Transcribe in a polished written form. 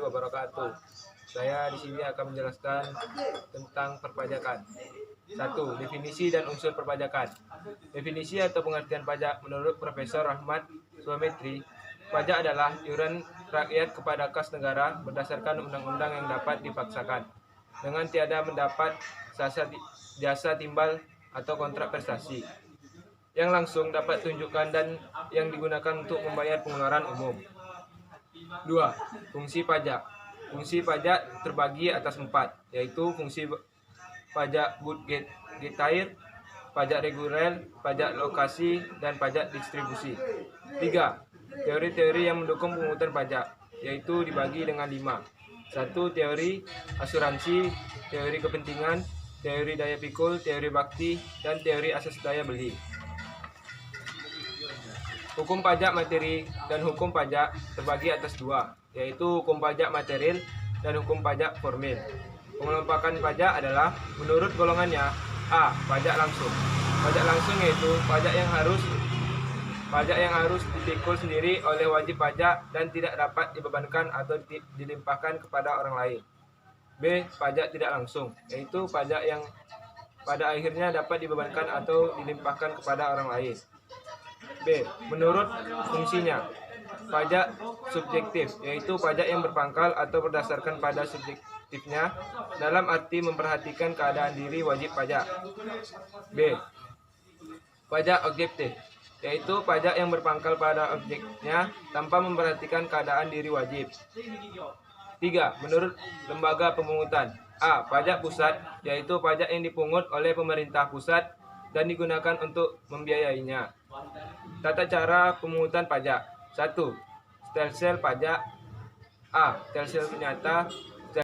wabarakatuh. Saya di sini akan menjelaskan tentang perpajakan. 1. Definisi dan unsur perpajakan. Definisi atau pengertian pajak menurut Profesor Rahmat Suametri, pajak adalah iuran rakyat kepada kas negara berdasarkan undang-undang yang dapat dipaksakan dengan tiada mendapat jasa timbal atau kontrak prestasi yang langsung dapat tunjukkan dan yang digunakan untuk membayar pengeluaran umum. 2. Fungsi pajak. Fungsi pajak terbagi atas 4, yaitu fungsi pajak getair, pajak reguler, pajak lokasi, dan pajak distribusi. 3. Teori-teori yang mendukung pemungutan pajak, yaitu dibagi dengan 5. 1. Teori asuransi, teori kepentingan, teori daya pikul, teori bakti, dan teori asas daya beli. Hukum pajak materi dan hukum pajak terbagi atas 2, yaitu hukum pajak material dan hukum pajak formil. Pengelompokan pajak adalah menurut golongannya. A. Pajak langsung. Pajak langsung yaitu pajak yang harus dipikul sendiri oleh wajib pajak dan tidak dapat dibebankan atau dilimpahkan kepada orang lain. B. Pajak tidak langsung, yaitu pajak yang pada akhirnya dapat dibebankan atau dilimpahkan kepada orang lain. B. Menurut fungsinya. Pajak subjektif, yaitu pajak yang berpangkal atau berdasarkan pada subjektifnya dalam arti memperhatikan keadaan diri wajib pajak. B. Pajak objektif, yaitu pajak yang berpangkal pada objeknya tanpa memperhatikan keadaan diri wajib. 3. Menurut lembaga pemungutan. A. Pajak pusat, yaitu pajak yang dipungut oleh pemerintah pusat dan digunakan untuk membiayainya. Tata cara pemungutan pajak. 1. Stelsel pajak. A. Stelsel nyata.